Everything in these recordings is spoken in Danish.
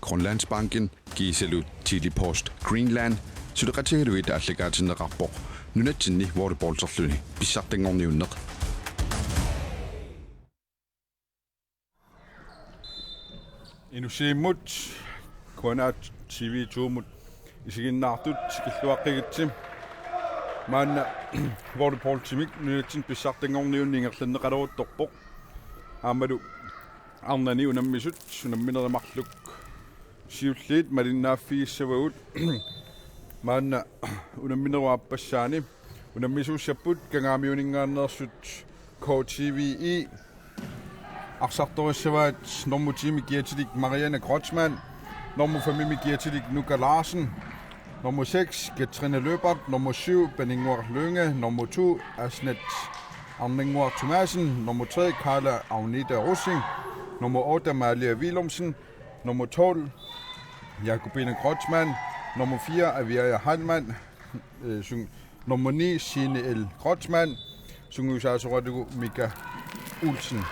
Grønlandsbanken, Giselu Tilipost Greenland, Sudaqatigaluit allagaatineqarpoq, nunatsinni volleyballserluni, pissartangorniunneq. Inusiimmut, kuanaat TV2-mut, isiginnaartut sikilluaqigitsim, maanna volleyballtimik, nunatsin pissartangorniunningerlanneqaluuttorpoq, aammalu arnani unammisut, unammineremarluk, siulliit malinnaaffiissavagut, maanna unammineruappasaani, unammisuussaput kangaamiuningaannersut KTVI, Arsartorissavaat normutiimi kiatilik Marianne Grotsman, normufamimi kiatilik Nuka Larsen, nummer 6 Katrine Løbert, nummer 7 Benningor Lønge, nummer 2 Asnet Arningor Thomasen, nummer 3 Carla Agneta Russing, nummer 8 Amalia Willumsen, nummer 12 Jakobine Grotsman, nummer 4 Aviaja Hallmann, nummer 9 Signe L. Grotsman, Sungusasoradigu Mika Olsen.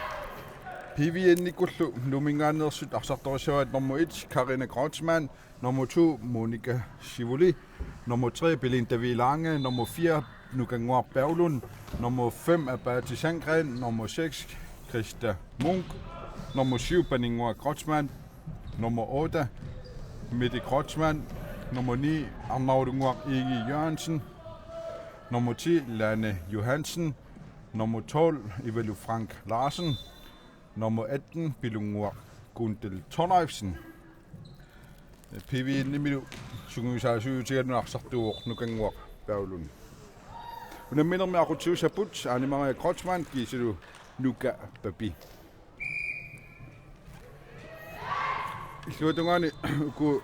PVN Nikollu, Numinganersut, Arsartorissavaat nummer 1 Karina Grotsman, nummer 2 Monika Sivoli, nummer 3 Belinda Lange, nummer 4 Nukangor Berglund, nummer 5 Abati Sandgren, nummer 6 Christa Munk, nummer 7 Benningor Grotsman, nummer 8 Mette Grotsman, nummer 9 Arnaudungor Igi Jørgensen, nummer 10 Lane Johansen, nummer 12 Ivelu Frank Larsen, nummer 18 Bilungor Gundel Torleifsen. PVN nimilu sungusaasuyutigannu arsartuuq Nukangor Berglund. Unamminermi aqutiusaput Anne-Marie Grotsman Giselu Nuka Papi. Illuatungani uku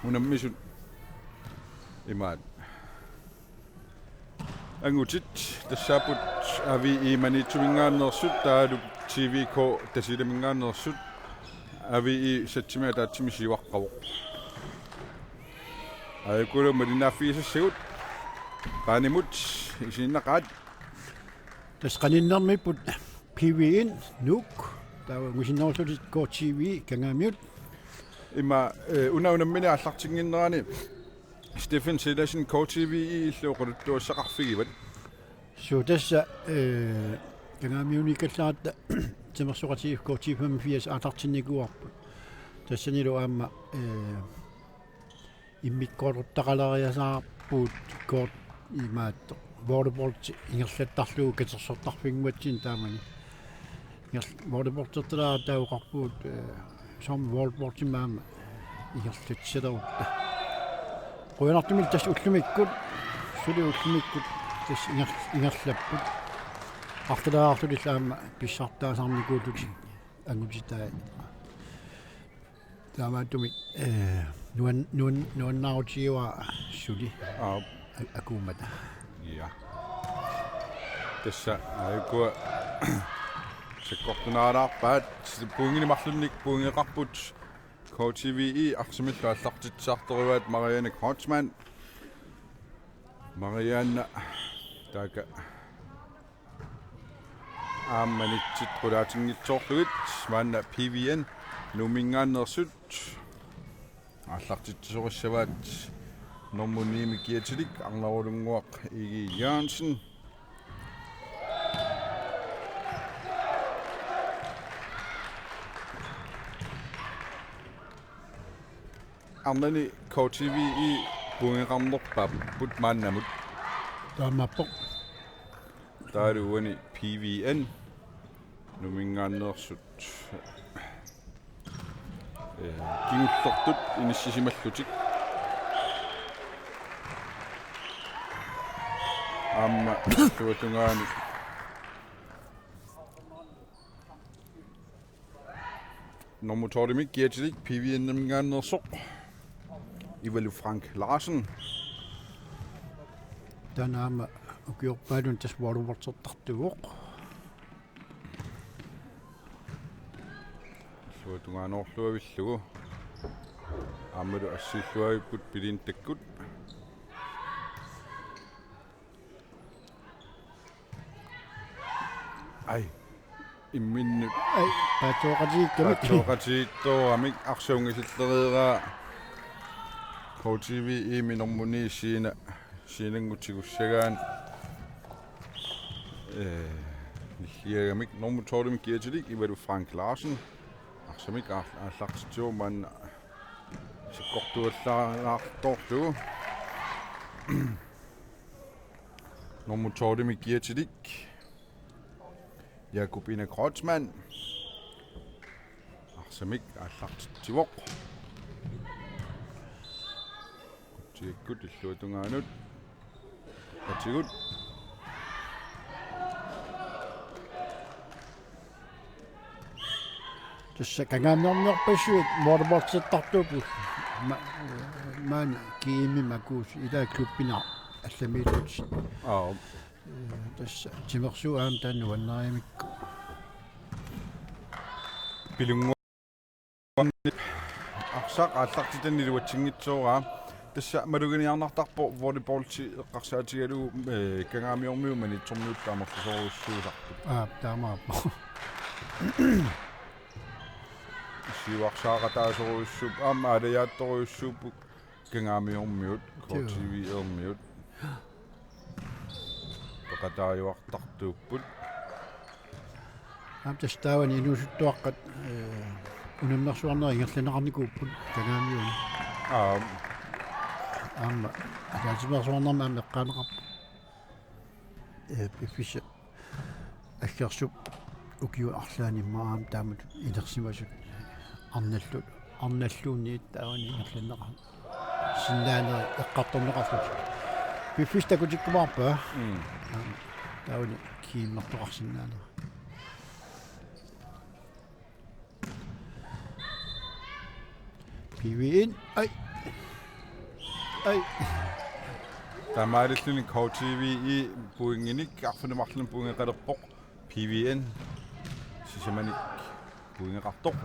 unammisut imaat angutit tassaput avi imanitumingaannersut taalu TVK tasilemingaannersut avi satsimia taatsimisiuaqqavuq aikulu malinnaaffiisassagut qaanimut isinnaqaat tasqaninnermiput PVN nuk tawa ngusinnerlutit KTV kangaamiut ima unaunamini allartinginnerani Stefan Silasen KTV illuuquluttuassaqarfigivat so tassa kangaamiunikallaatta tamersoqatiif KTV 85 aatartinnikuarput tassanilu aamma immiqqorluttaqaleriasaarpuut kort imaat volleyball ingerlattarluu katersortarfingmatsin taamani volleyball tauqarpuut som volleyball timaama ingerlatsillerutta qoyanartumil tas ullumikkut suli ullumikkut tas ingerlapput артелаартулиллаама писсартаасарникуулут ангутитаа таамааттуми нуаннаутиуа сули акуумата ja tässä aikua sekkortunaaraarpaat puunginimarlunnik puungeqarput KTVI arsimillu allartitsaartoriuat Marianne Grotsman Marianne taaka aamanitsit qulaatingitsoorlugit maanna PVN numingaannersut allartitsorissavaat normuniimi kiatilik arnarulunguaq Igi Jørgensen arnani KTVI bungeqarnerpaaput maannamut таамаппо taaluani PVN numingaannersut kingullertut inissisimаллутик аама туатунгаани номуторимик киатилик PVN numingaannersoq Ivelu Frank Larsen танаама укиорпаалун тас волleyball-сертартугоқ суутунгаанорлуавиллугу аамалу ассииллуагиппут пилинтаккут ай imminnut ai paatoqatiikkamik toqatiitto amik arsuungisilleriira KTV iminormuni siinangutigussagaан nilliagamik normu tordim kiatilik ivalu Frank Larsen arsamik aallartitio man sikkortuallaartorlu normu tordim kiatilik Jakobina Kreutzmann arsamik aallartitivoq tikkut illuutungaanut atigut tassa kangaamnernerpassuut waterboard-sittartuupu maani kiimi makuus ila klubbina allamiilut tassa timersu aam taannuannariamikku pilungu arsaq aallartitanniluatsingitsoora tassa maluginiarnartarpo volleyballti eqqarsaatigalu kangaamiormiu manitsormiuttaamorlusoruussuulartu taamaappo siuarsaaqataasoruussup aama alajaattoruussuupu kangaamiormiut KTV ermiut peqataajuartartuupput aam tastaawan inuusuttuaqqat unammersuarneri ingerlaneqarnikuupput kangaamiuni aama alaatimersuarnerma aam eqqaaneqarpu pifissa аггерсуп укиу арлаанimma аам таамат илерсимасут арналлуунниит таавани ингерланнеqa синнаанери эққарторнеқарлут пиффис такутиккумаарпаа таавани кииммертоқарсиннаанера пивин ай тамаалиллуни KTV и буингиник арфунемарлун буингеқалерпоқ PVN сисаманик буингеқартоқ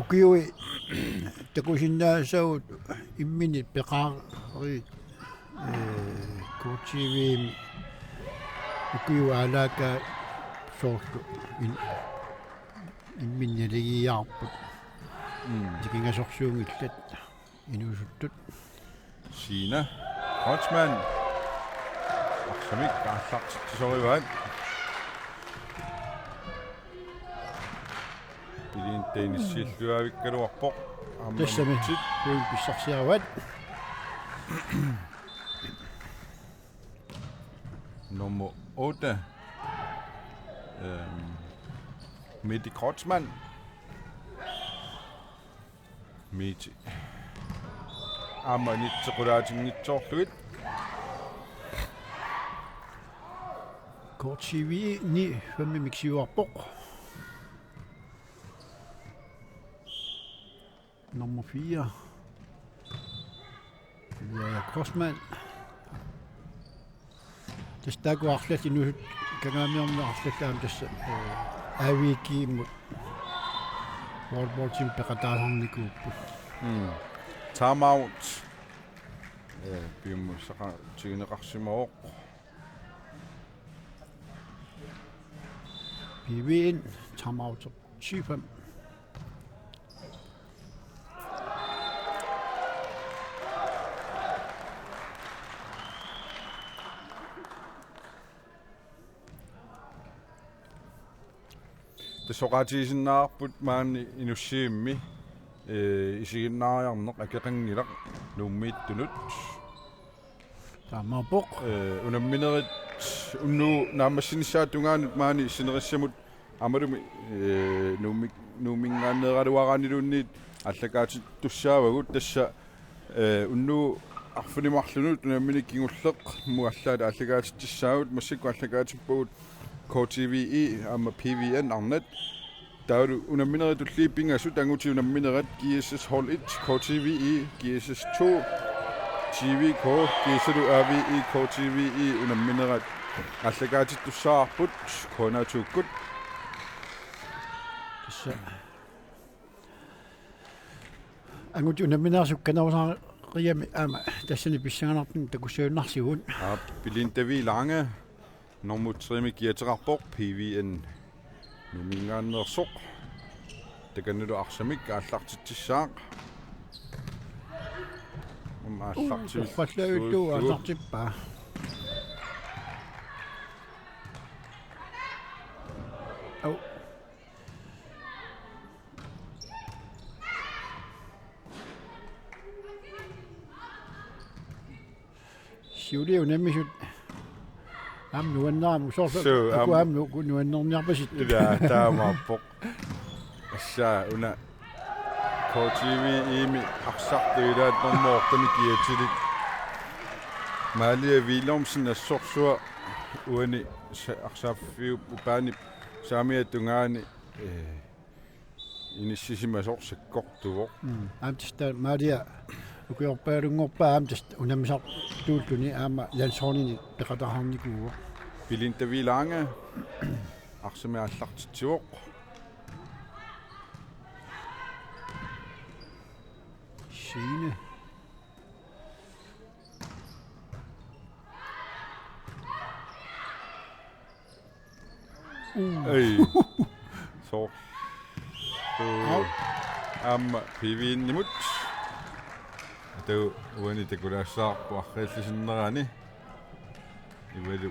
укиуи такусиннаасагут иммини пеқаари KTV укиу алака соорту имминнилигиаарпут тикингасорсуунгиллат инуусуттут Sina Kreutzmann арсамик ааллартитсориваат билин тенниссиллуавиккалуарпоқ тассами куин писсарсиаруат nummer 8 Mette Kreutzmann Mette аманитсеқулаатингитсоорлугит KTV ni фэмми миксиуарпоқ nummer 4 ja Kreutzmann тастагуарлат инусут канаамиорнеарлаллаам тасса авикииммут волболтим пеқатаасарникууппут time out бимусаqa тигинеқарсимаоқ пивин timeout 7 тасоқаатигисиннаарпут маани инуссиимми исигиннаариарнеқ акеқангилақ нууммииттунут таамаапоқ унамминерит унну наамассинissаатунгаанут маани синериссамут амалуми нуумингааннеералуараанилуунниит аллакаатит туссаавагут тасса унну арфунимарлунут унамминик кигуллеқ муаллаат аллакаатиттиссаагут массакку аллакаатиппагут KTV ама PVN арнат тауру унамминерит уллииппингасу тангути унамминерат GSS Hall 1 KTV GSS 2 TVK GSS AVE KTV унамминерат аллакаатиттуссаарпут конаатууккут тасса ангути унамминаарсук канаусаариами аама тассани писсаганартин numingaannersoq takanulu arsamik aallartittissaaq aallarti Qallautu aallartippaa. Au. Siuli unemmisut nuannaamu sorsa aku amnu nuannerniarpasit ila taamaappoq assaa una KTV imi arsartuilaat normortami kiatilik Malia Willumsen assorsua uani arsaffiu upaani saamia tungaani inissisimasorsikkortuvoq amtista Malia ukiorpaarungorpaa amtista unammisar tuulluni aama lansornini peqatarharnikuuvo pilintavilaanga arsami allartitsivoq Signe ei så piviinnimut tau uani takulaassaarpu arrillisinnerani ivalu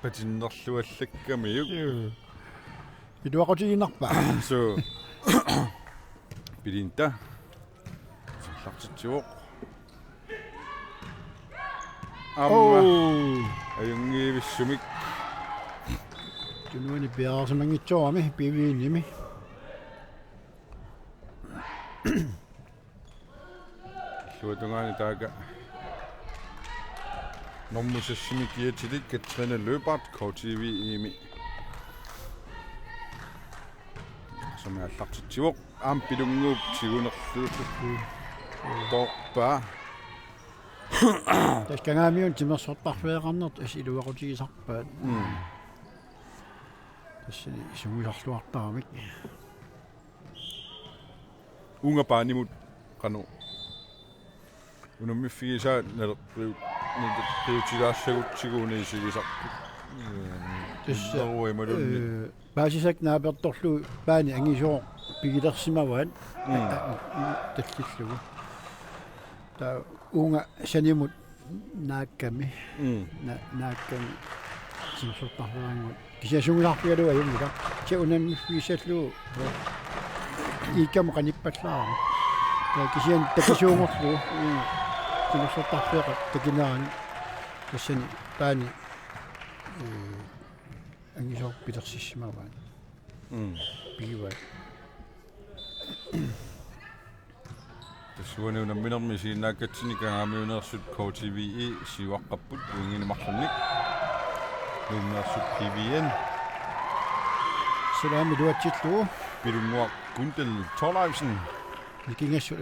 patinnerluallakkamiuk iduaqutiginarpa so pilinta sallartitsivoq amma ajungiivissumik tunuani piaarsamangitsoami piviinnimi luatungaani taaka normmusassimi kiatilik Katrine Løbert KTV imi som allartitsivoq aampilunguup tigunerluutukku torpaa taskangamiun timersortarfeeqarnert asiluaqutigisarpaat tassani isugularluartaamik unga paanimut qanu unummifigisaa naleriutigaassagutsiguuniisigisarpu tassauimalunni baasisak naapertorlu paani angisoo pigilersimavaat tallillugu ta unga sanimut naakkami naakkami simsortarfeeqarngut kisiasungulарпигалуа юммика се унаммиффиисаллуу иккам каниппаллаа та кисиан такисуунгорлу simsortarfeeqa takinaani тассани таани ангисоо питерсиссимаваан пигива тасуани унамминерми сииннааккатсиникагаамиунерсут KTV сиваққаппут уингинемарлунник нумнерсут PVN салаами дуатсиллуу пилунгуа Gundel Thorleifsen никингассу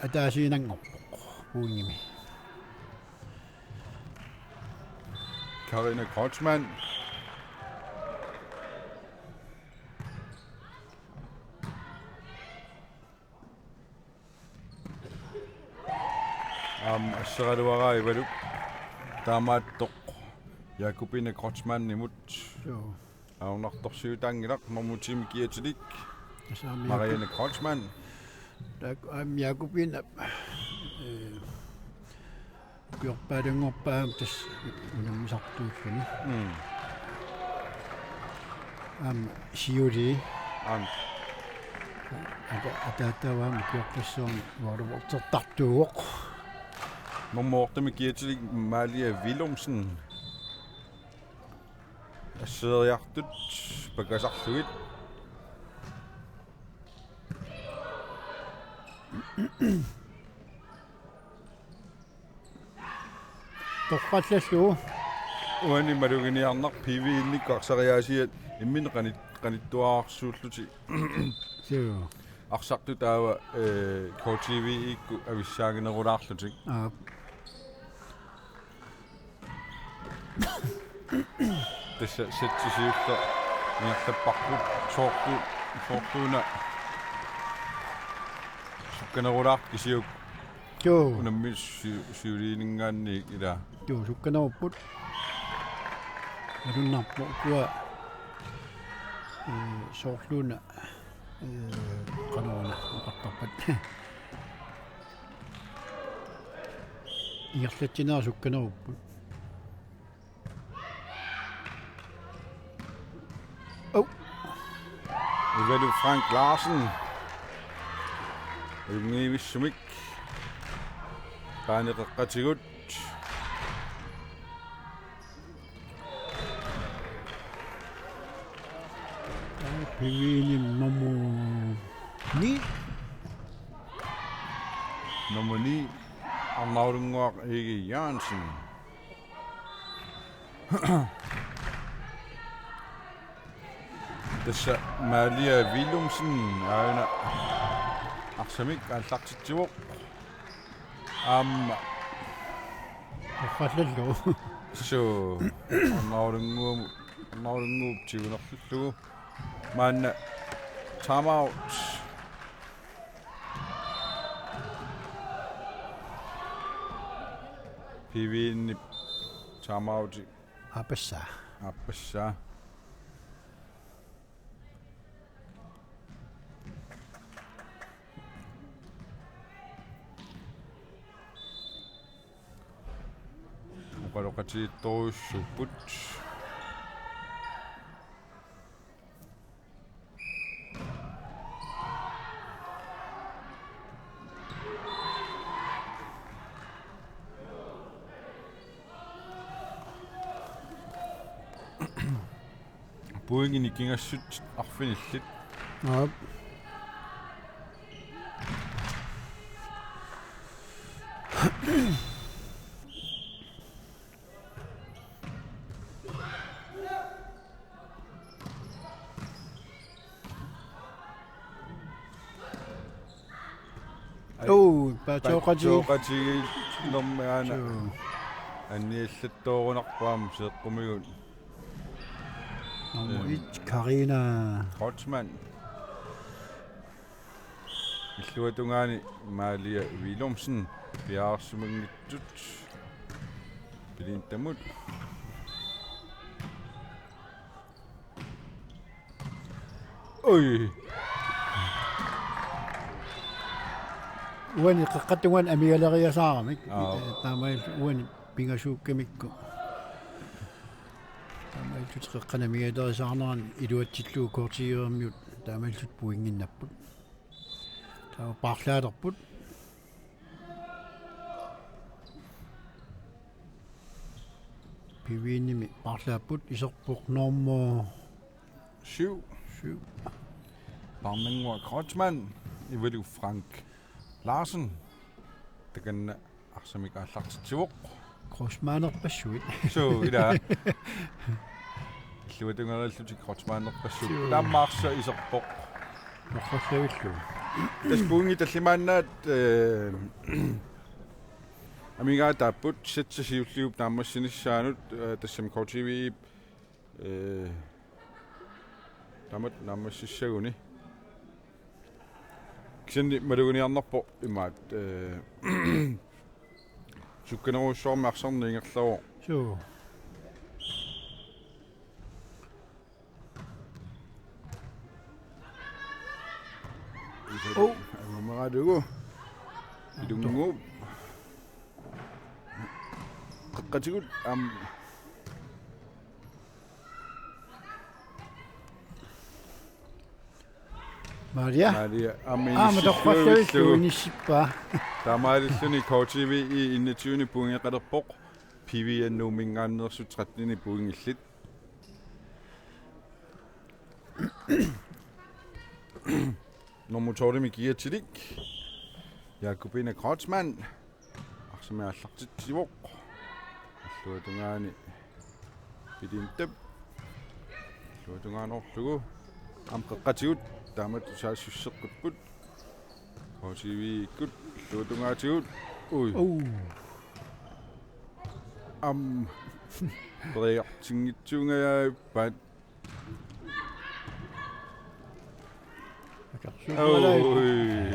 атаасиинангорпоқ уингими Karina Kreutzmann asseraluaraa ivaluk taamaattoq Jakobine Kreutzmann nimut joo aunartorsiutangilaq normutimi kiatilik saami Marianne Kreutzmann Jakobin Gjorpaadangorpaam tas unammisartuulluni siuli атаатаваами киорпассуарни ваалувортертартууоқ normortami kiatilik Malia Willumsen asseriartut pakasarluit тоққаллаллуу уани малугиниарнар PV-инниккуарсариаасиат иммин qanittuаарsuulluti сиу арсарту таава KTV икку ависсаагинерулаарлутик тасса сатсисиулла ниарлаппарпу соортуна сукканерулаар кисиук joo унаммис сиулиинингаанни ила joo sukkanarupпут алуннарпу куа соорлууна канаруна оқартарпат иерлатинаа сукканеруппут Ivalu Frank Larsen. Ungivissumik. Qaaneqeqqatigut. пивини ному ни Nummer 9. Arnaudunguaq Ege Jørgensen. Tässä Malia Willumsen aina arsamik аллартитсуоq оққаллаллу so Arnaudunguup tiunerlullugu maanna timeout PV:n timeout апасса appassa uqaloqatiittorussuput puingini kingassut arfinillit аа патоqatigil normmaana аннииллаттоорунарпаам сеэккумигут ному 1 Карина Kreutzmann иллуатунгаани Malia Willumsen пиаарсумагниттут пилинтамут ой уани қаққаттуган амигалериасаарамик Аа. таамаил уани пингасууккамикку таамаилтут қеққанамигалерисаарнерани илуатсиллуу коортигеэрмиут таамаилтут пуингиннаппут таа парлаалерпут пивиними парлааппут исерпоқ нормо 7 Barmengur Kreutzmann Ivalu Frank Larsen takanna arsamik аллартитсуоq кросмаанерпассуит so ila иллуатунгааллути Kreutzmannerpassuk тааммаарса исерпоq оққаллавиллу таспуунги таллимааннаат амигаа тааппут сатсасиуллиуп таамассиниссаанут тассам коучиви тамат намассиссагуни кисэнни малугуниарнарпо имаат сукканеруссуармаарсарниингерлавоо so oh амарадугу идунгу qeqqatigут Maria Malia men тоққаллавиллу иниссиппаа таамаалиллуни коучиви и иннатиуни пунгеқалерпоқ пивианнуумингааннерсут 13-ни пуингиллит номер 12 мигиатилик Jakobine Kreutzmann арсимааллартитсивоқ аллуатунгаани пилинтап аллуатунгааноорлугу амқеққатигут таамат саассуссеққиппут коучиви иккут аллуатунгаатигут уй бреартингитсунгаяаппат ой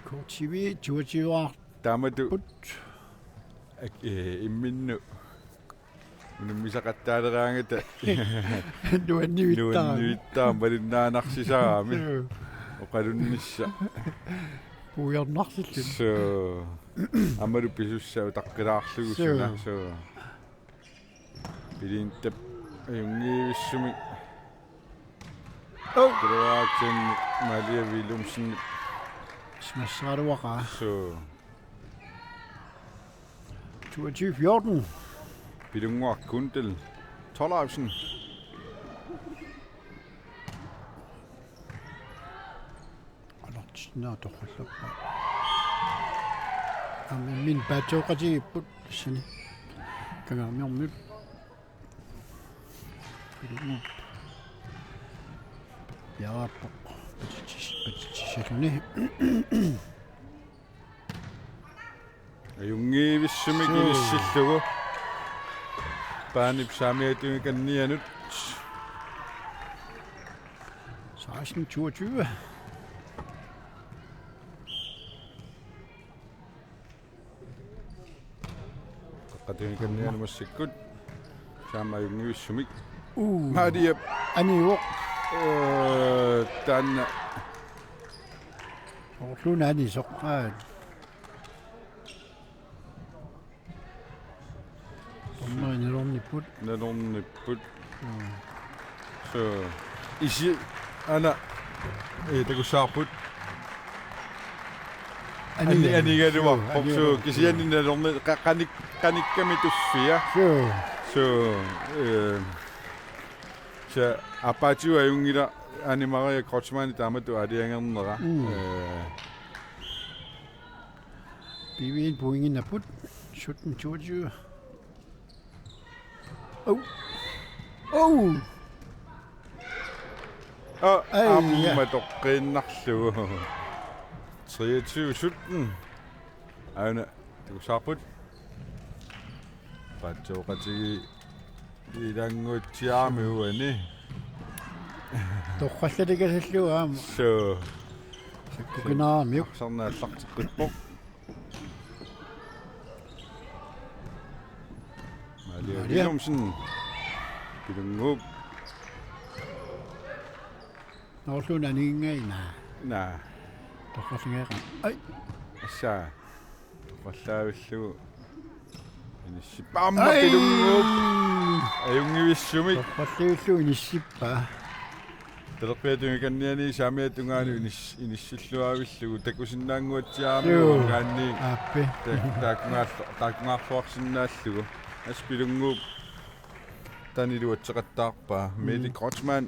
коучиви туатиуар таамату имминну Unummisaqattaaleраангата Nuanniuttaa. nuannuittaam palinnaanarsisaami oqalunnissa Puiornarsillu. so amalu pisussau taqqilaarlugussuna so pilintap ayungiivissumi Graatsen Maria Willumsen Smassaruaqa. so 2214. Pilungua Kundel Tollefsen Alortisnaa torrallappa. Min baatoqatigipput sani. Kangaamiornut. Yaappoq. Patitissalluni. ayungiivissumi kilissillugu paanip saamiatumikannianut 1622. qatumikannianumassikkut saamayungiivissumi Uh. Maria Aniuq. tanna Orlunani soqqaat. Ommainilornipput. nanornipput so isi ana takussaarput anigaluarpoq so kisianinalorni qanikkami tuffia So. so apatiu ayungila animaria Kreutzmann tamatu aliangernera Bivin puinginaput. 1722. Oh. Oh. amma toqqinnarlugu 23:17 auna takussaarput patsoqatigi ilangutsiaamiuani Torrallaligasallu aam. so Sakkukinaramiuk. sarnaallartiqqippoq Malia Willumsen pilunguup Orlunaniingaina. na Torrallingeeqa. Ai. assa toqallaavillugu inissippaamma pilunguup ayungivissumik Torralliullu inissippa. teleqiatumikanniani saamiatungaanu inissilluavillugu takusinnaanguatsiaami Joo. kaanni Appi. taakngaarluarsinnaallugu aspilunguup taniluatseqattaarpaa Meli Kreutzmann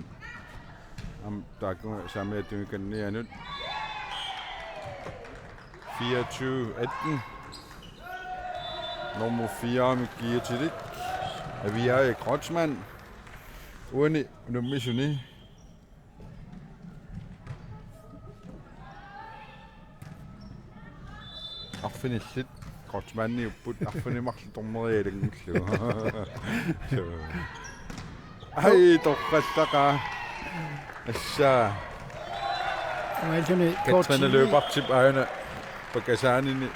am taaknga saamiatumikannianut 24:18 nummer 4 med Gietilik Avia Kreutzmann uani nummisuni arfinillit Kreutzmanni upput arfinimarlu tormerialangullu ai torqallaqa assa Amalsuni Katrine løbertip aina pakasaanini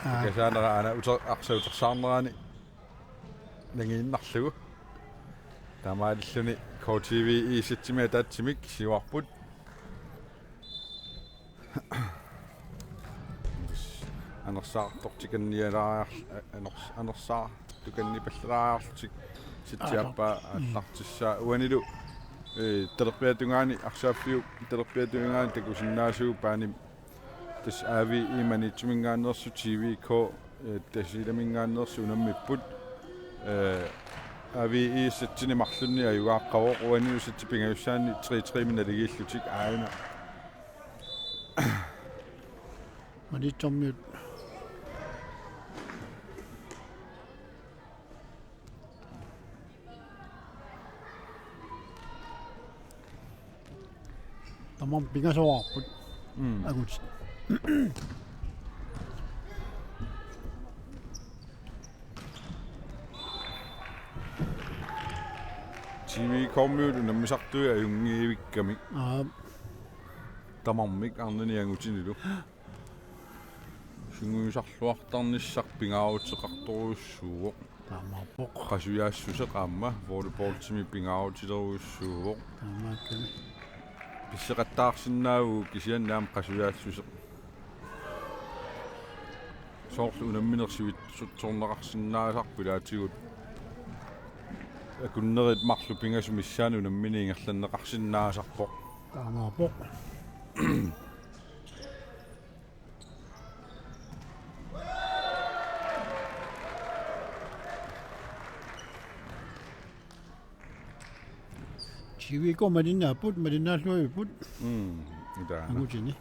pakasaanera ana arsuutersaarnerani nangiinnarlugu tamaalluni KTV isitsimia taatsimik siuarput anersaartortikannialaar anersaar tukannipalleraartik sitsiappa allartissaa uanilu teleqiatungaani arsaaffiu teleqiatungaani takusinnaasuu paani tas aavi imanitsumingaannersu TV ko tasilamingaannersu unammipput aavi iissatini marlunni ayuaaqqavoq uanilu satsipingayussaanni 3 minaligiillutik aana Manitsormiut. Tamam pingasoarput. Agut. TV kommut unammisartui ajungiivikkamik tamarmik arnaniangutinilu sunguisarluartarnissaq pingaavutseqartoruussuuq таамаапоқ qasuyaassuseqaamma volleyballtimi pingaarutileruussuuvoq таамаакками писсеқаттаарсинаагу кисианнаам qasuyaassuseq соорлу унамминерсивит сутсорнеқарсинаасарпилаатигут акуннерит марлу пингасу миссаану унаммини ингерланнеқарсинаасарпоқ таамаапоқ чивико мариннааппут мариннааллуивиппут идаана агутини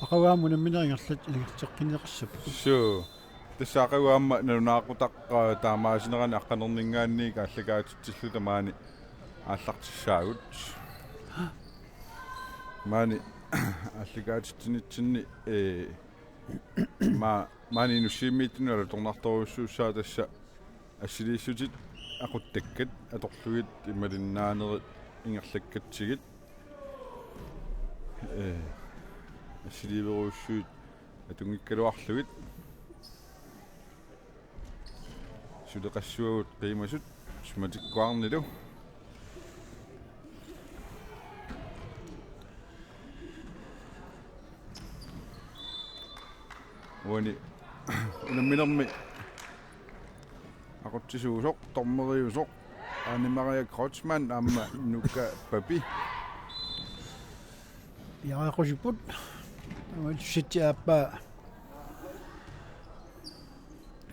акаваамуна минерингерлат илгитсеққинеқассап суу тассаақагуаама нунаақутаққаа таамаасинерани аққанернингаанниика аллагаатитсиллу тамаани ааллартиссаагут маани аллагаатитсинитсинни маани нуссииммииттунуала торнарторуссууссаа тасса ассилииссутит ақуттаккат аторлугит ималиннаанерит ингерлаккатсигит ассилииверуссуут атунгиккалуарлугит сулеқассуагут қимасут сматиккуарнилу уани унамминерми ақутсисуусоқ тормериусоқ анимария крочман амма нука папи яақусиппут ситиаппа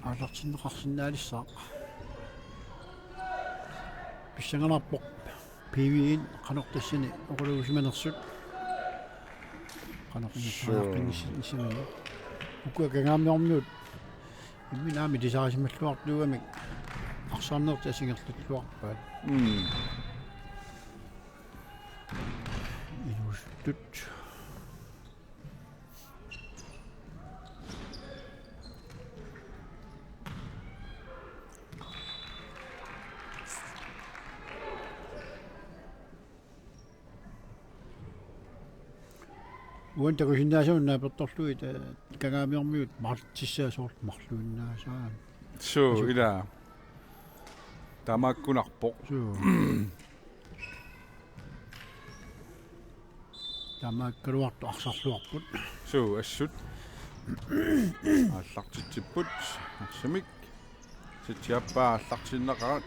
аалартиннеқарсинаалиссаа писсанганарпоқ пивиин қанортассини оқулуусиманерсут қанортиннисимани укуа кангаамниормнуут имминаами дисаарисималлуартуамик арсаарнерт асингерлуттуарпаат илустут уантакусиннаасууннаа перторлуит кангаамиормиут мартиссаасоорт марлуиннаасаа суу ила тамаккунарпоқ суу тамаккалуарту арсарлуарпут суу ассут ааллартитсиппут арсамик ситиаппаа ааллартиннеқарат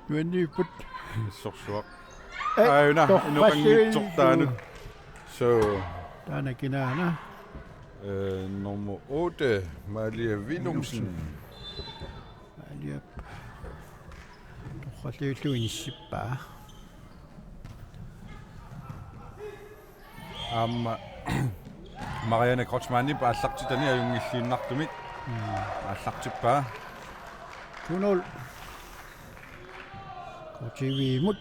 нуаннииппут сорсуақ ааюна инуқангитсортаанут соо таанакинаана nummer 8 Malia Willumsen алиап торралиуллуиниссиппаа амма Marianne Kreutzmann пааллартитани аюнгиллиуннартумик ааллартиппаа 2-0 кочивимут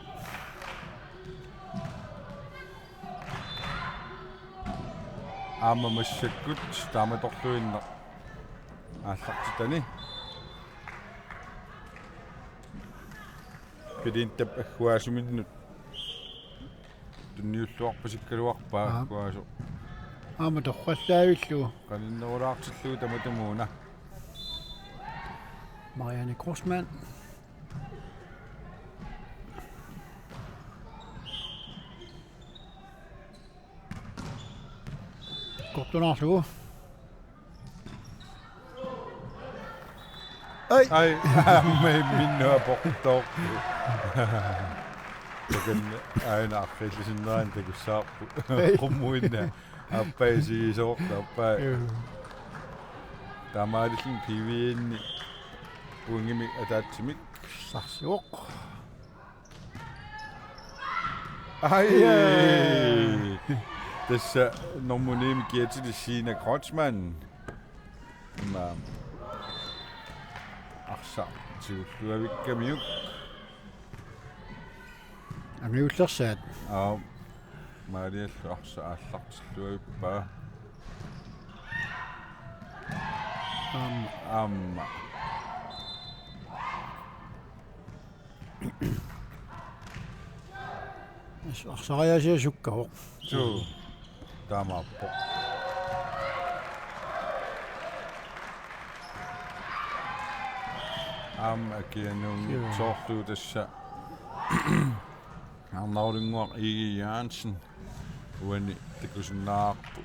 амма массаккут тааматорлуинна ааллартитани пидинтап аггуаасуминнут тунниуллуарпасиккалуарпаа аггуаасо аама торраллаавиллу каниннерулаартиллуу таматамууна Marianne Grossmann Kortonaarlugu ai me minnoa portoor takan aina arrillisinneraan takussaarpu qummuinna appaisiisoorta appaa taamaalillin piviinni puungimik ataatsimik sarsiuq Ej! Tässä mun nimi kietili siinä Kreutzmann. Aksa, tiutuavikka miuk. Amniullersaat. Maalial aksa allartilluippa. Amma. Arsariasia sukkaho. Su. Tamappo. Kianung sortu tässä. Arnaulinguar Igi Jansen. Uani tikusunnaarpu.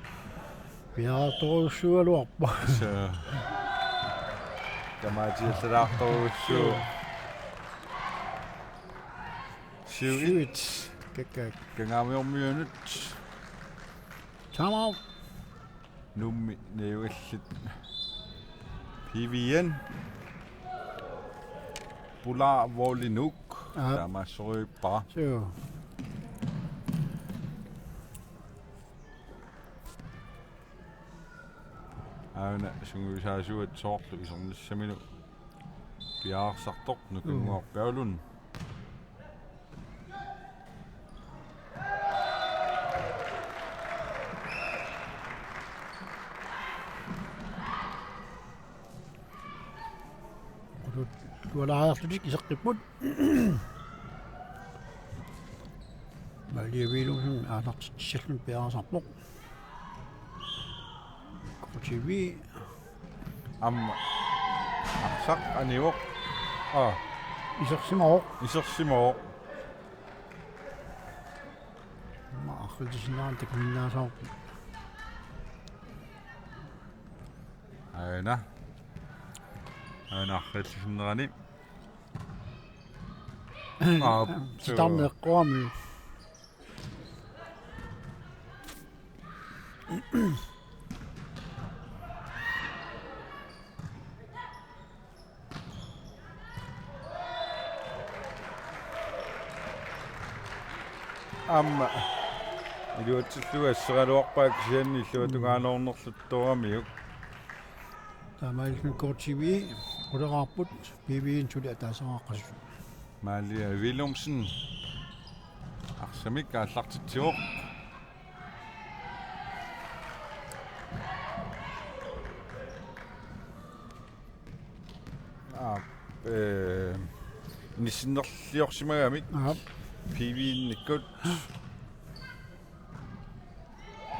Piatorussualuarpa. Så Kamatiallartorussu. Shit. Kekak. Kangamiormiunut. Tamau. Nummi neuillit. PVN. Polar Volinuk. Tamassoipa. Så. Aina sunguisaasuat soorlu isornissaminu piaarsartoq nukunguarpaulun. Tualaarlutik isaqqipput. Maliaviilum aanartissallun piaasarpoq. Kortivi. Amma arsaq aniuq. Isarsimooq. Isersimooq. Ma akhiltisinaan takminnaasaaruq. Aina arrillisinnerani. Sitarneqqorami. Amma iluatsilluga asseraluarpaak sianni illuatungaanornerluttoramiuk. Tamailun kortivi. Ulerarput PVN tuli ataasaqaqqassu. Malia Willumsen. Arsamik aallartitsioq. Nissinnerliorsimagami. PVN nikkut.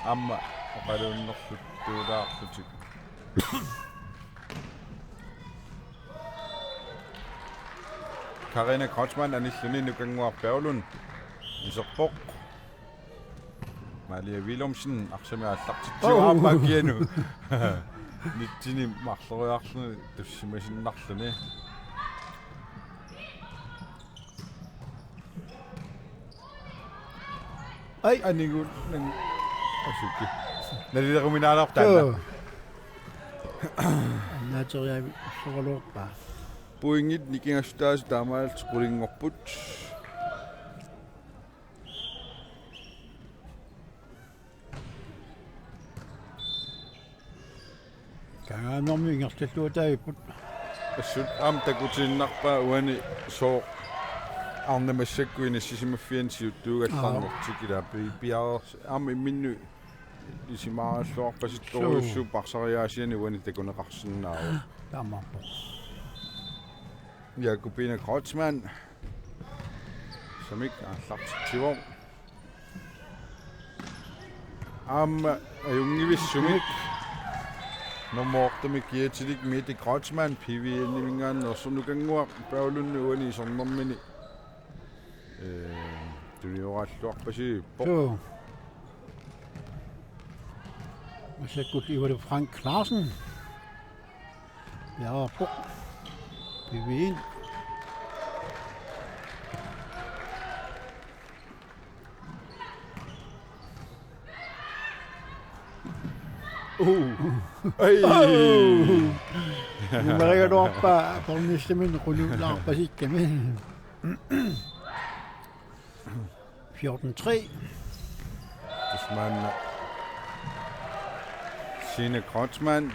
Amma oqalunnerluttuulaarlutik. Karina Kreutzmann anilluni nukanguarpaulun iserpoq. Malia Willumsen arsami aallartitsioqamma kianu. Nittini marloriarluni tussimasinarluni. Ai Anigu nang asuki. Nalileruminaanartaanna. Annateriavi soqaluorpa. Puingit nikingastaas taamaalt qulingorput. Kangaanormi ingertalluutaiput. Assut takutinnarpa uani soo arnamassakkuina sisimaffiansiuttuugallarnertikila piaar minnu isimaaralluarpasittoruussu parsariaasiani uani takuneqarsinnaaru. Taammarpo. Jakobine Kreutzmann. Samik aallartittivo. Ajungivissumik. Nomortami kiatilik Mette Kreutzmann PVN imingaan orsunukanguaq paulunni uani isornermini. Tunioralluarpasi po. Så. Massakkut Ivar Frank Larsen. Ja, på. PVN. Ai. Numeriadorpa pornistamin quluulaarpasikkamin. 14-3. Desmand. Signe Kreutzmann.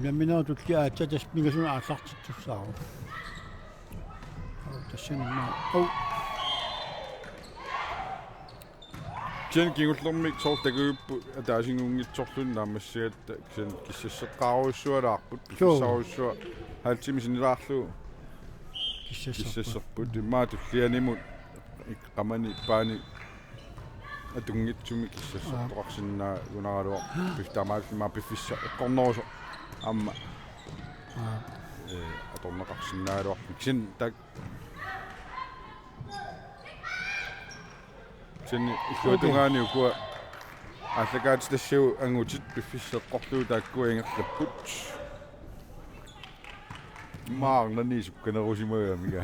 Jeg mener, du skal have det spiller sådan en sagt til du sagde. Og der sender mig. Jen Gingulormik tortagu ataasingungit torlunnaammassiat kisen kissasseqqaaruussualaarput pissaruussua haatsimisilaarlu kissasserput immaatullianimut iqqamani paani atungitsumi kissassertoqarsinnaa unaraluaq piftamaallima piffissa eqqornoruso amma atorneqarsinnaaluaq kisen tak sen illuatungaani ukua allakaatitassiu angutit piffisseqqorluu taakkuingerlapput maarnani sukkanerusimaamiga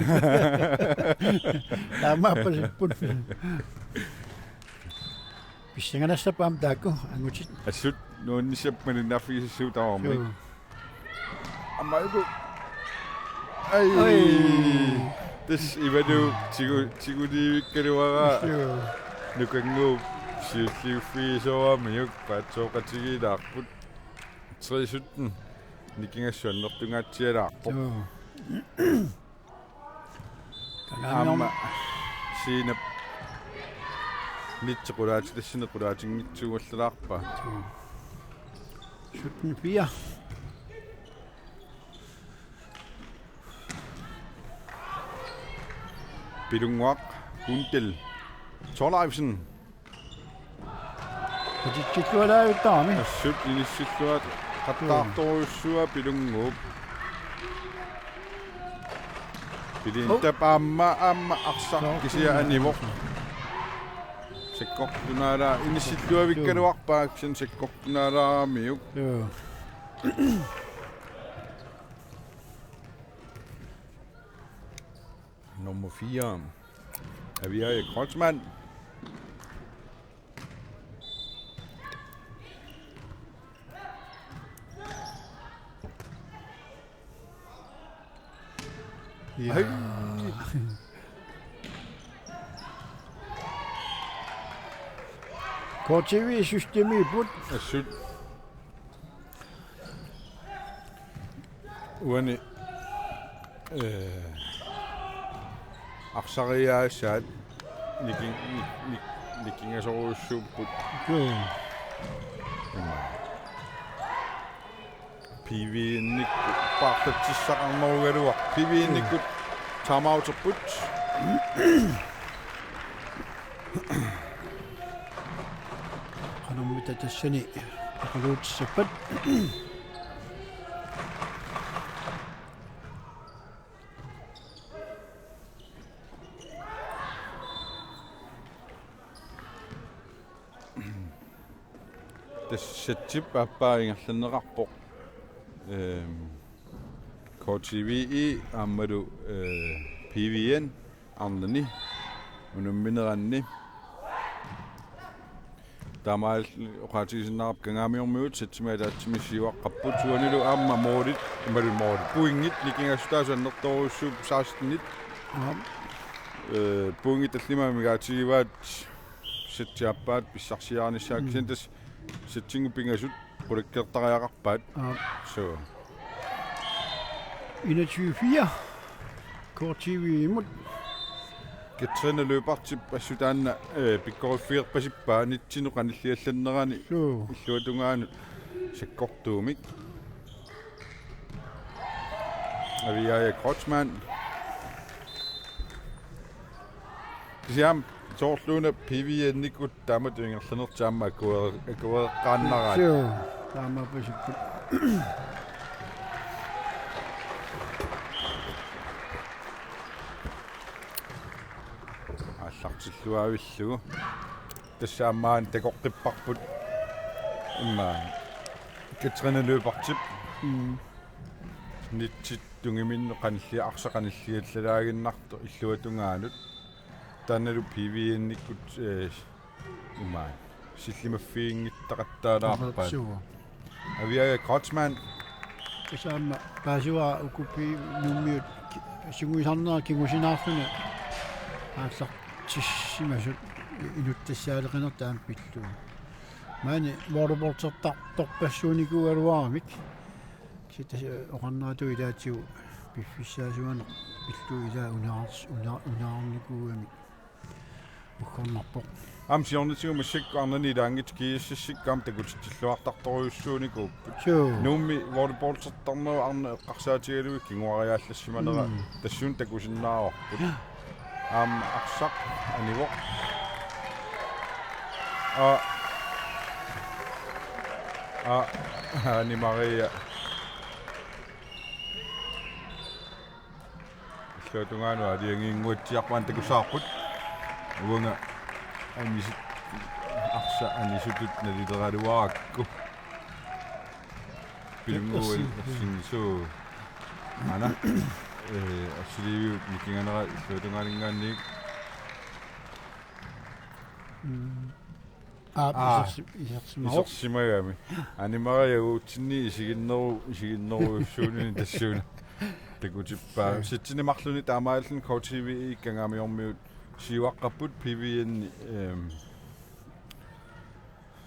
Taamaappasiput. Pissinganassapaam taakku angutit. assut nuunnissappmaninnaaffigisissuu taormi amaiku ai this ivadu tigudivikkaluara nukangu siulliuffiisoamiuk paatsoqatigilaarput 317 nikingassuannertungaatsialaarpoq amma siinap nitsequlaatitassinnequlaatingitsugullalaarpa 17-4. Pilunguaq Gundel Torleifsen Og de titler der jo dame. assut inissilluat qattaartoruussua pilunguup pilintapaamma amma arsaq kisia anivoq sekkortunaala inissilluavikkaluarpaak sen sekkortunaalaamiuk Jo. nummer 4 Avia Kreutzmann Ja. Kort TV-systemet i bund. assut uani arsariaasaat nikingasoruussuupput Jo. piviinnikku paartatsissaqarnerugaluaq piviinnikkut taamauterput Qanermita tassani aqaluutissappat. тассатсип аппаингерланеқарпоқ KTVI ааммалу PVN арнани унумминеранни тамаал оқатисиннарап кангаамиормиут сатсимаалаатсимиссиуаққарпут суанилу аама моорит ималу моорит пуингит никингассутаасаннерторуссууп саастиннит пуингит таллимаамигаатигиваат сатсиаппаат писсарсиаарниссаак сентас сатсингуппингасут qulakkertariaqarpaat so 21-4. Kort TV imod. Katrine løpartip assutaanna pikkoriffiirpasippaa nitsinoqanilliallannerani Jo. illuatungaanut sakkortuumik Avia Kreutzmann Siam Torluna PVN-nikut taamatuingerlanertaamma akueqqaannaraat Jo. Taamaappasiput. аллартиллуавиллугу тассаамаан такоққиппарпут иммаа китсринелуупартип нитсит тунгиминне қанилли арсақаниллиаллалаагиннарто иллуатунгаанут таанналу PVN-никкут иммаа силлимаффиингиттақаттаалаарпаат Jo. Avia Kreutzmann Tasaama paasiwa ukupi nummiut singuisarnera kingusinaarluna ааллар тиссимасут инуттассаалеқинертаам пиллуу маани волейболтертар торпассууникуалуарамик сита оқарнаату илаатиу пиффиссаасуана пиллуу илаа унаарникууами уккорнарпоқ Amsiornitigu musikkarnani ilaangit kiississikkaam takutittilluartartoruussuunikuu суу nuummi volleyballsertarnera arne eqqarsaatigalui kinguariaallassimанера тассуун такусиннаарорпут aqsaq anivoq ani Maria иллуутунгаanu алиангингуатсиарпаан такусаарпут уунга анисит арса анисутут налилералуаракку пилмуул синсуу ана асливиут микинганера иллуутунгаалингаанник исерсимагами анимариагуутсинни исигиннеруусsuunини тассууна такутиппаа ситсинемарлуни таамааллун KTV иккангаамиормиут сиуаққаппут пивиенни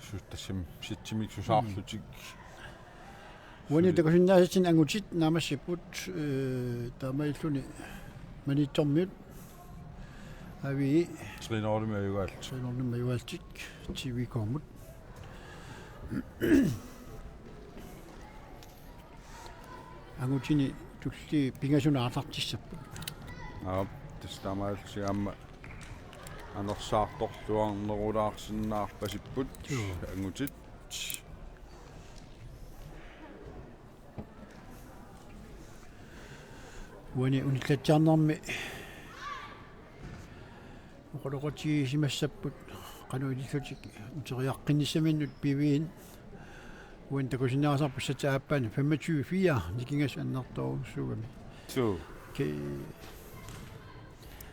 суттасим ситсимик сусаарлутик When the Gosinasin Anguchit Namashiput Tamailuni Manitomit Avi тринордимаюгаал Senon Mayalchik TV Komut Anguchini Tuxi Pingasuna Artisap тестамаал сиамма анерсаарторлуарнерулаарсиннаарпасиппут ангутит When it Unikatjanami Roti Simasaput Kanoidisotik Toriakinissaminut Pivin when the Gosinasa Pusatapan Femitu Fia Nikingas and Nato Sugami. ту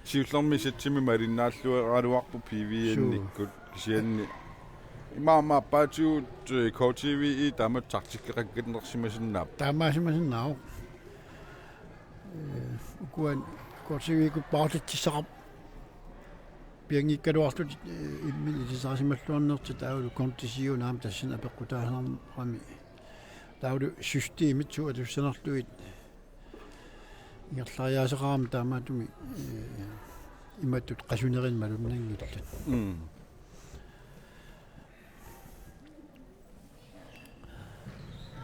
сиуллэрми ситсими мариннааллуаруарпу пивиенниккут кисианни имаама паатиут KTV и таматсартиккеқаккатнерсимасиннаап Tamasimasinao Ukuan Korsiviku Pautitsarap Piangikkaluartut immilisasimalluarnertu taulu kontisiunaam tassina peqqutaasarami taulu systeemit suatussannarluit ингерлариасеқарам таамаатуми иматтут қасунерин малуннангилла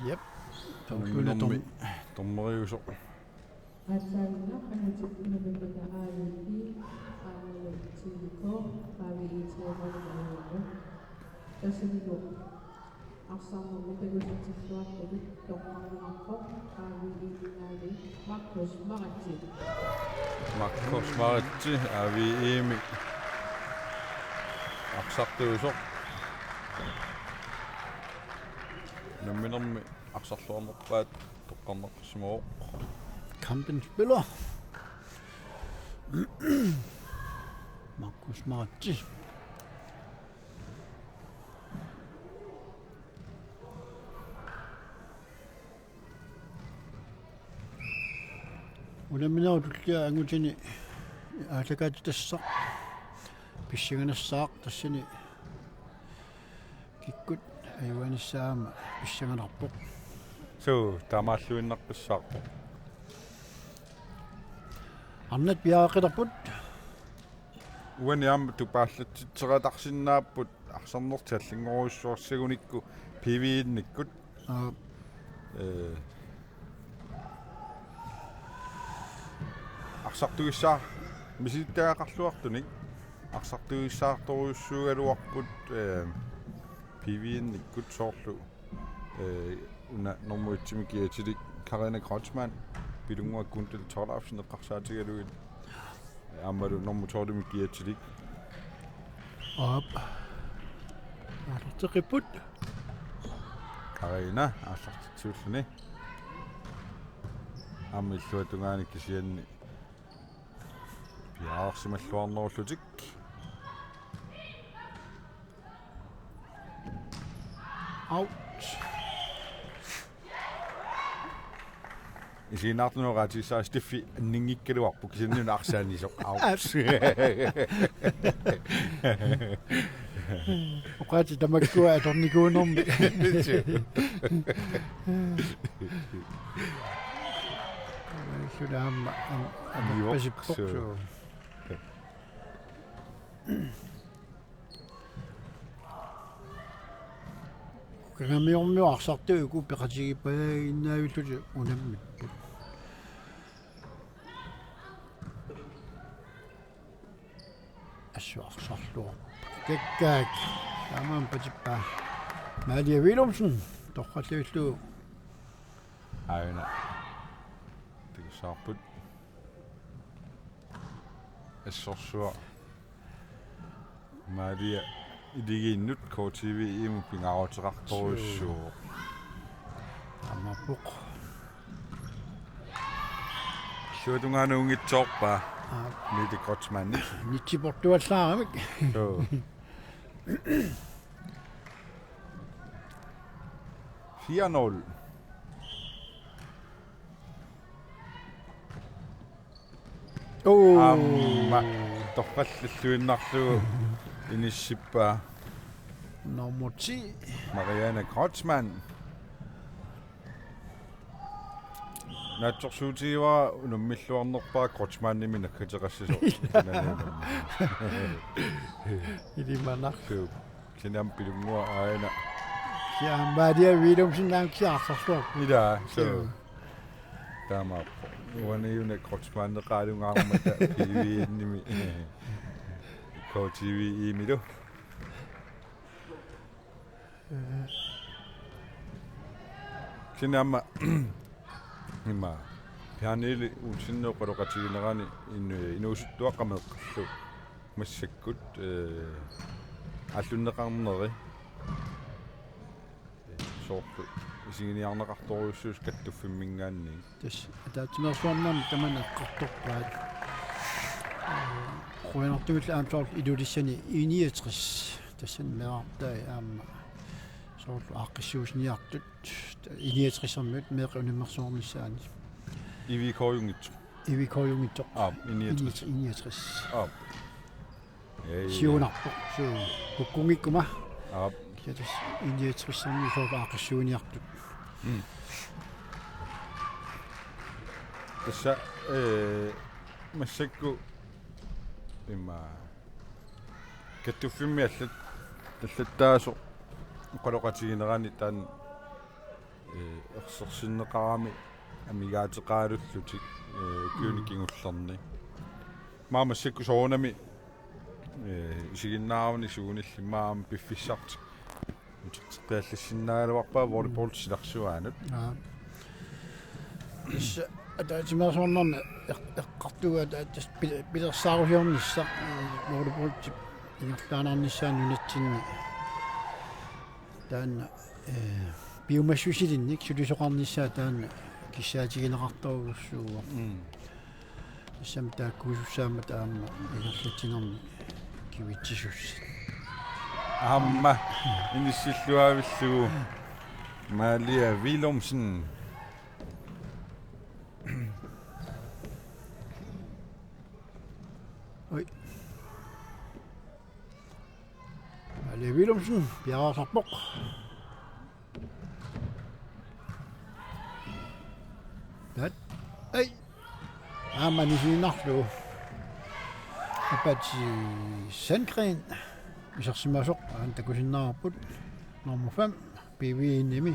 Yep. томмериусо Asalnya penajib berbeda alih Ciko kami Cewek Malaysia tersebut asal memiliki sesuatu di tongkang mangkok kami ini Markus Martin маратти авиими арсартуусо намминерми арсарлуарнерпаат тоққарнеққсимоо Kampen spiller. Markus Marti. ولمنا تلقى أنقولني أتكاد تسق بيشيغنا الساق تسني كيكوت أيوان السام بيشيغنا ربط суу таамааллуиннаққиссаарпо عملت بياقي ربط уаниам тупааллатситератарсиннааппут арсарнертиаллингоруссуарсагуникку пивиинниккут арсартугиссаа миситтаақарлуартуник арсартугиссаарторуйуссуугалуарпут пивиинниккут соорлу уна нормуитсими киатилик Karina Kreutzmann билунгуа кунтал тоолаарфсинеқ қарсаатигалугит аамалу нормутоордими киатилик ап артеқипут Karina ааллартитсууллуни аммиллуатунгаани кисианни пиаарсималлуарнеруллутик аут Isiinartunuqaati saastiffi anningikkaluarpu kisinniun arsaanisoq au. Oqaati tamakkua atornikuunermi. Sudaamma pasippoqsuu. Kangamiormiuarsartuuku peqatigippainnaavilluli unammipput. Assuarsarluor. Kekkaak saamaan patippaa. Malia Willumsen torqalluullu Aina. Tigisaarput. Assorsua. Malia idigiinnut KTV imu pingaruteqartorussuu. amappoq. Suutunganuungitsoorpa. Mite Kreutzmann. Nitsiportuallaaramik. So. 4-0. Amma torqallalluinnarlugu inissippa Nummer 10. Marianne Kreutzmann. Natsorsuutiwa unummilluarnerpaa Kreutzmannimi nakkateqassisor. Ilimanar. Kinam pilungua aina. Ja, Malia Willumsen naamkiarsarluor. Ida so. Tama. Uaniune Kreutzmann qaalungaarmata piviinnimi. KTV imilu. Kinamma imma pianili usinno qoroqatiginerani inuusuttuaqqameqqallu massakkut allunneqarneri soortu isinginiarneqartoruussuus kattuffimingaanni Tas ataatimersuarnam tamaneqqartorpaat. Qoinertumilla aamsoor idulissani 69 tassan meartai aamma soorlu aaqqissuusniartut 69ermut meequnimmersuornissaani ivikorjungitsu ivikorjungittoq 69 siunarpoq suu kukkungikkuma aap kiatas 69ermi soorlu aaqqissuuniartut tassa massakku imma kattuffimme allattaaso qoloqatiginerani taan ersersinneqarami amigaateqaalullutik kiunikingullerni maamassakku soonami isiginnaaruni sugunillimmaam piffissart teallassinnaalavarpaa volleyball silarsuaanut issa ataatimersuarnarna eqqartuga taattas pilersaarusiornissa volleyballtip ingerlaanarnissaан nunatsinni taanna biumassusilinnik sulisoqarnissaa taanna kissaatigинеқарторугуссууа issam taakkuusussaama taamma ingerlatinermi kivitsissussi Amma inissilluavillugu Malia Willumsen oi Malia Willumsen piararsarpoq tat ai aamanisinarlu apati Sandgren isarsimasoq aan takusinnaarput nummer 5 PV-innimi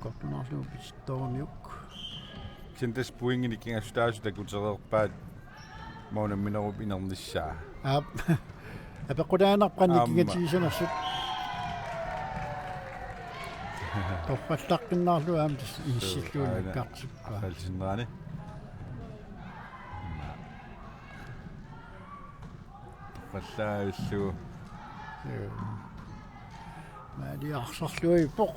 kortunarlu pittormiuk sintas puingini kingastaas takutererpaat maunamminerup inernissaa aap apequlaanarqannikingatigisanersut torpallaqqinnaarlu aamtas inissilluunakkaartippa alsinnerani паллааллу Malia arsarlui poq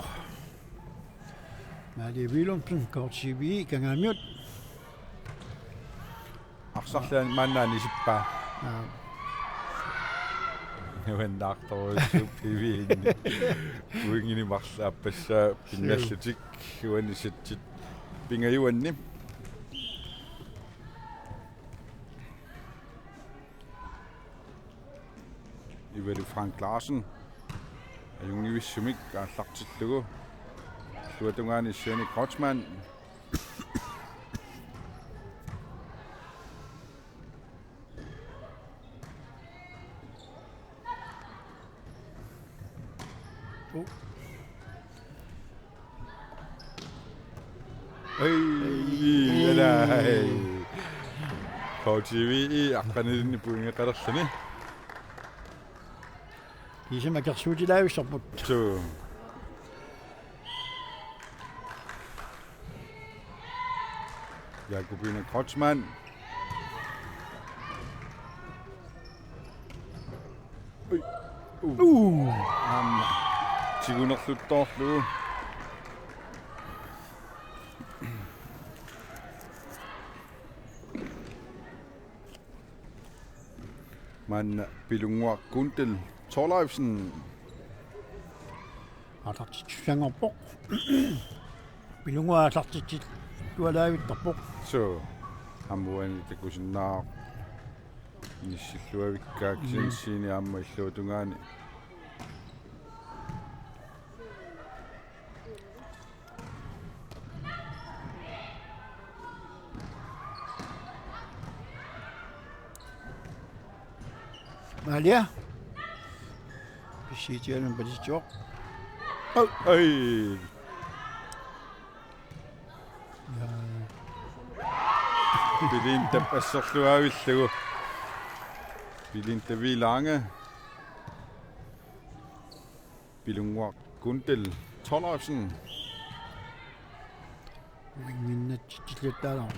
Malia Willumsen KTV kangaamiut арсарлаан мааннаани сиппаа When doctor PV uingini marsaapassa pingallutik uanisatsit pingajuanni Iveri Frank Larsen ajungivissumik aallartillugu luatungaani Sjøne Kreutzmann Hey, TV aqanilini puinga qalerlani Isema kersuutilaavissarput. tu Jakobine Kreutzmann tigunerluttorlu man Pilungua Gundel Thorleifsen Atartitsangorpoq. Pilungua atartitsit tualaavittarpoq. so amuani takusinnaar nissilluavikkaaksin siini aamma illuutungaani Malia. Pisitialen padisjoq. ai Pilin tapasserluavillugu Pilin tavilange Pilungua Gundel Thorleifsen Minnatsitillutaalaa.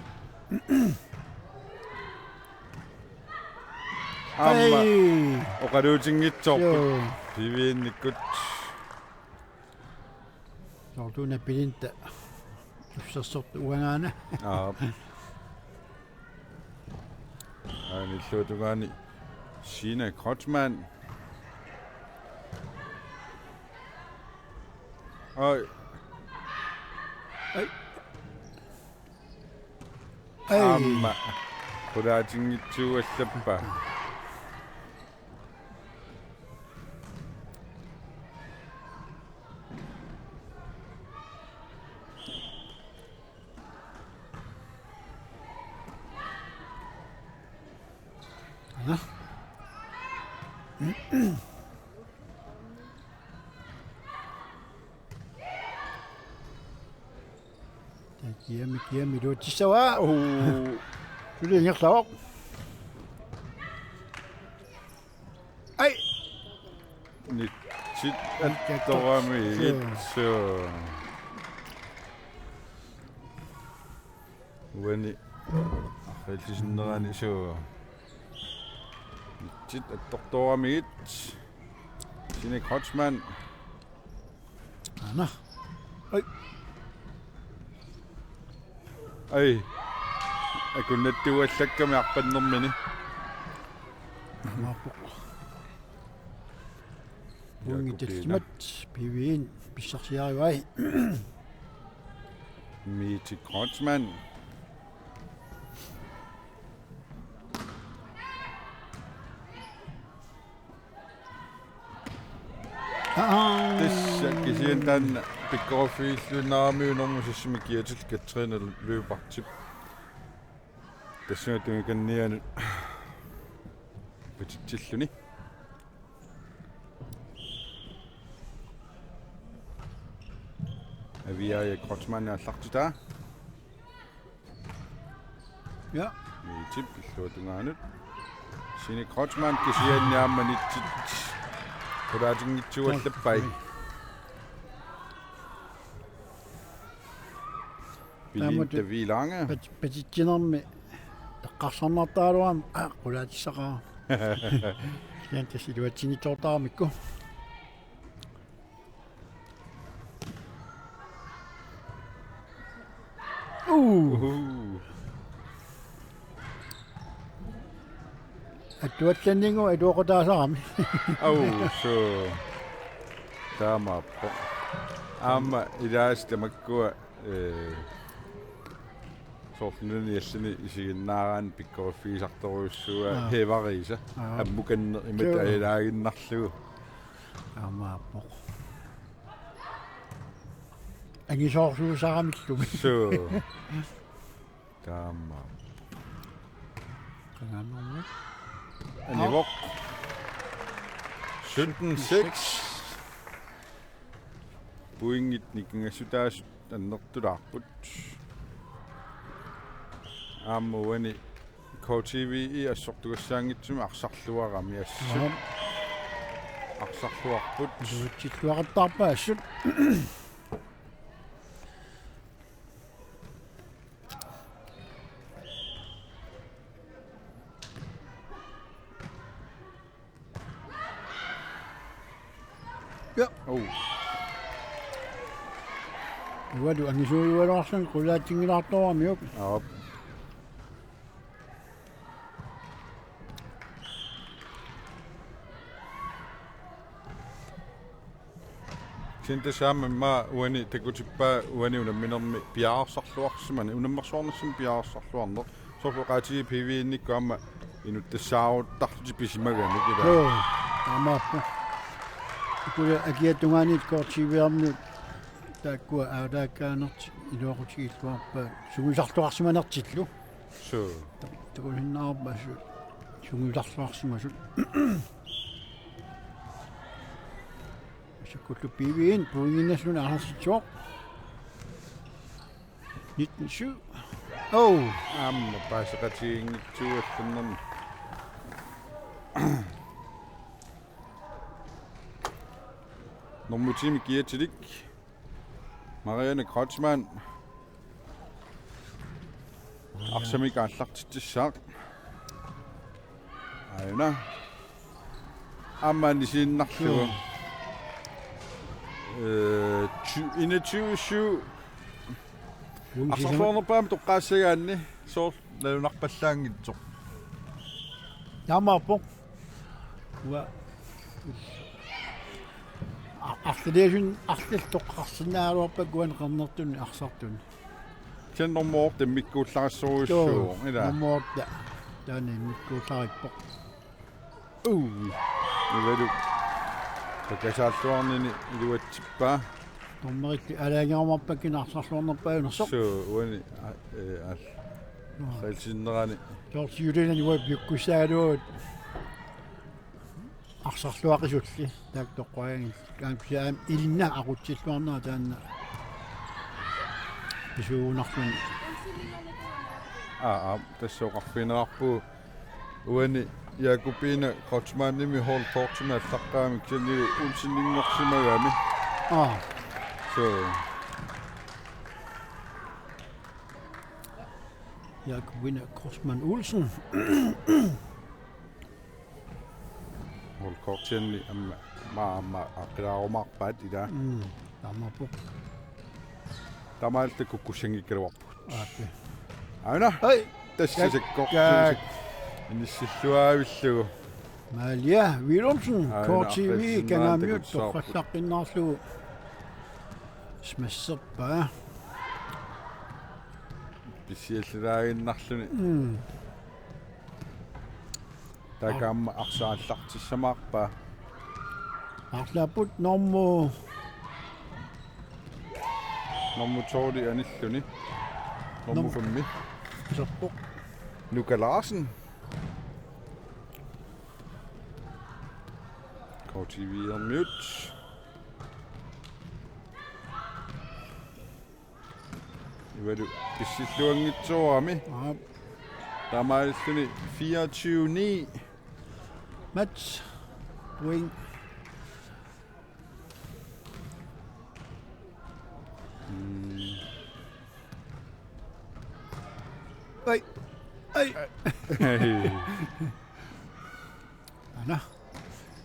amma Hey. oqaluutingitsorput Joo. piviinnikkut Sortuuna pilinta. Tussassortu uangaana. Illuutungaani Sjøne Kreutzmann ai amma qulaatingitsuuallappa Kiami luutissawa. Suli ngerlaoq. Ai. nitsit attoramiit so uani qallisinnerani so nitsit attortoramiit Sjøne Kreutzmann Ana. ai akunnattuallakkami arpannermini Buingitatimat piviin pissarsiariuai. Miti Kreutzmann Tässä kisiin tän pikkofiillunaamiunormusissimi kiatil Katrine Løbertip. Tässä on kannian pitilluni. Avia ja Kreutzmann allartutaa. Ja. Miti pilluutungaanut. Sjøne Kreutzmann kisiin niammanitsit qulaatingitsuallappai. Pilinta vilange. Petittinermi taqqarsarnartaaluam qulaatissaqaa. Kiantas iluatsinitortaarmikku. at du at sendingo at du der sammen. så der må på. I dag stemmer gå sorten jäseni isiginnaaraan pikkoriffiisartoruussua hevariisa ammukan imata ilaaginnarlugu Amapo. Angi sorsu saramiklu. so tamma Kananomme. anivok 17-6 puingit nikingasutaas annertulaarput аммуани KTV ассортугассаангитсуми арсарлуарами ассут арсарлуарпут Читлуараттарпа ассут. Ja. оу Уаду анисуиуалаарсан кулаатингилаарторамиук. аа Sinta samme ma uani tekutippa uani unamminermi piaarsarluarsimani unammersuarnassam piaarsarluarner sorluqaatigi PV-innikkuamma inuttassaaruuttarluti pisimagani kila Joo, amapo. Kuule agiatungaanit kortiviarmi taakkua aadaakkaanert iluaqutigiilluarpa suguisartuarsimanertillu. so Tukulinnaarpa su suguisartuarsimasut. Sakkullu piviin puinginnasluna arsitsior. 19:7. Oh, amma paasaqatigiingitsuuallunnarmi Normutimi kiatilik Marianne Kreutzmann Arsamik allartittissaaq Aina Amman isinnarlugu 21-7 Arsorluarnerpaam toqqaassagaanni soor lalunarpallaangitsoq Amapo. Wa Artelesun arteltoqqarsinaaluarpa kuanqernertun arsartun. Kennormoor tammikkuullarissuruussuur ila Nomorta. Taani mikkuularippoq. ivalu pakasaalluarnini iluatsippaa Tommerikki alaangiarmarpakkin arsarluarnerpaanersoq. so uani al qalsinnerani Torsiulinen uap yukkusaaluut. Arsarluaqisulli taak toqqaangi kaampisaam ilna aqutsilluarnaa taanna. Pisuunarlun tassoqarfinerarpu uani Jakobine Kreutzmannimi hol tortuna allaqqaamik sannigu ulsinninngorsimagami so Jakobine Korsman Olsen. hol kortianni amma aqilaarumarpaat ila Amapo. tamaalta kukkussangikkaluarpu Aapi. aina Hei. тассасаккорсусик инissилluaavиллугу Malia Willumsen, Aina KTV, Arfedsen, Kangamiut, Naantakutsarput. Toqqassaqqinnarlugu. Smasserpa. писсиаллаагиннарлуни такаама арсааллартиссамаарпа Arlaput normu нормутооли аниллуни нормуфамми serpuk. Luca Larsen KTV on mute Ivalu pissilluangitsuarami Aap. Tamaalluni 24-9 Mats. Wing. Ei. Ei. Anna.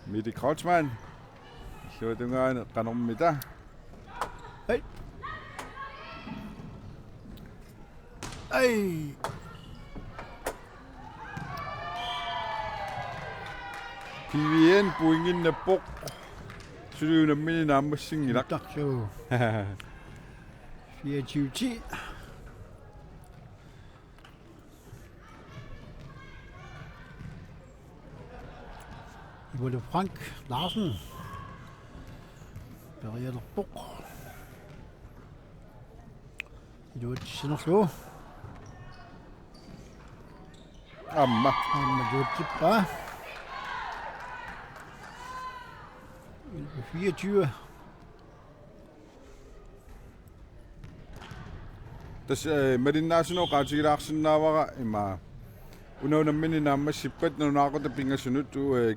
Midi Kreutzmann Luutungaana qanormita Ei. Ei. PVN puingin napok. Suluunammin naammassingilaq. Tarsu. 24-10. Ivolle Frank Larsen. Berger Bok. Iluat Sinerslå. Amma. Iluat Tippa. 24. Tas marinnaasuno qaatigilaarsinnaavara ima unaunammin naammassippat nunaaqota pingasunut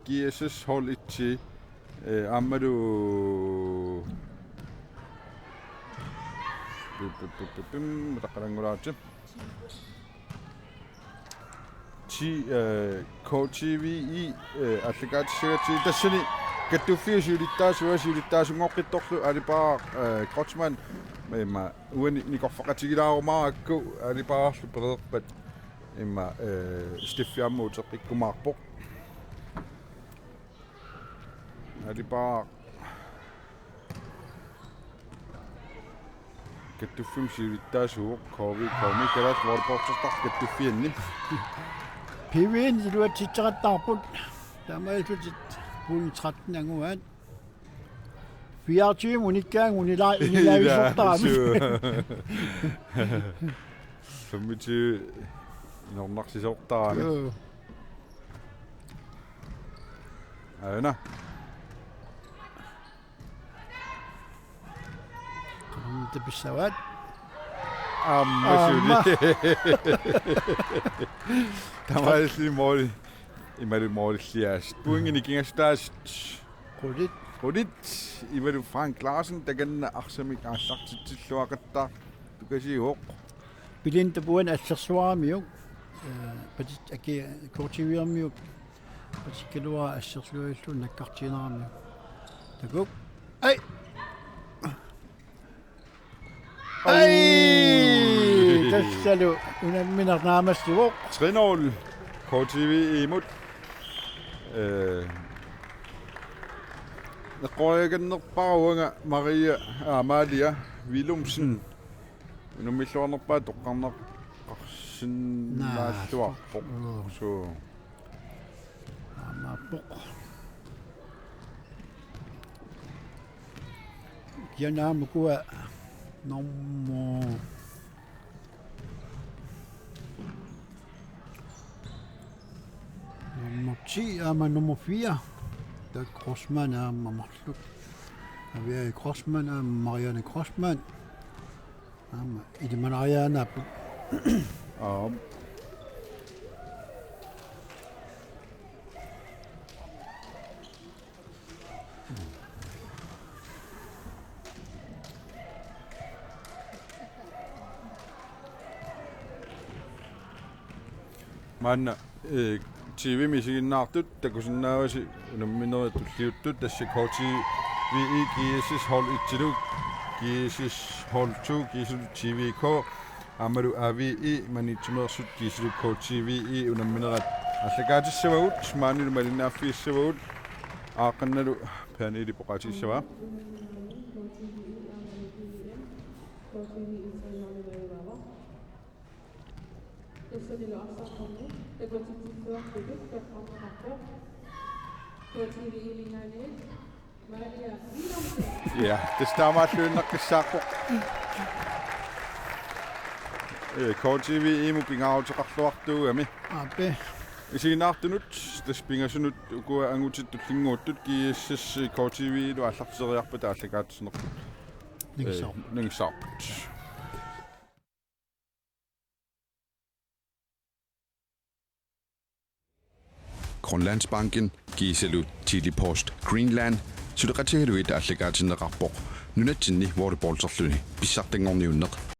GSS hall itsi ammadu mutaqarangulaatsi KTVI allakaatissagati tassani kattufiusulittaasuasulitaasungoqqittorlu alipaa Krotsman ima uani nikorfaqatigilaarumaarakku alipaarlu pederpat ima stiffiammu teqqikkumaarpoq alipaa kattuffim siulittaasuuq covid kalas vorportertar kattuffianni PVN iluat Titsarattarput. Tamailsutit puni 13 anguat. 24 unikkaang unilaavisuortarami. 25 inornarsisortarami aina Tapissawat. ammasuli tamalli mooli imalu moollias puingini kingastaas Qudit. Rodit imalu Frank Larsen taganna arsamik aassartitsilluaqattaa tukasiuoq Pilin tapuan assersuaramiuk. Patit aki kortiviarmiuk. Patikkalua assersuillu nakkartiinaramiuk. Takuk. Ai. Ai! Tassalu unamminarnaamassuoq. 3-0 KTV imut neqoriagannerparuanga Maria Amalia Willumsen numilluarnerpaa toqqarner qarsinnaalluarpoq so Amappoq. Kianaamukua nummer nummer 10 ama nummer 4. Der Grossmann er Marsluk. Og vi er i Grossmann er Marianne Grossmann. I det Marianne manna TV misiginnaartut takusinnaavasi unammineritulliuttut tassi KTV GSS hall itsilu GSS hall 2 GSS TVK amalu AVE manitsumersut GSS KTV unamminerat allakaatissavagut maanilu malinnaaffiissavagut aaqannalu paanili poqaatissava ja, det stammer lønnerkissaaqo KTV imupingaarutiqarluartuugami Ape. isiginnaartunut taspingasunut ukua angutitullinguuttut GSS KTV lu allartiseriarpa taallakaatisernerput ningsaarput Grønlandsbanken giiselu Tilipost Greenland suluqatigaluit allakaatineqarpoq nunatsinni volleyballserluni pissartangorniunneq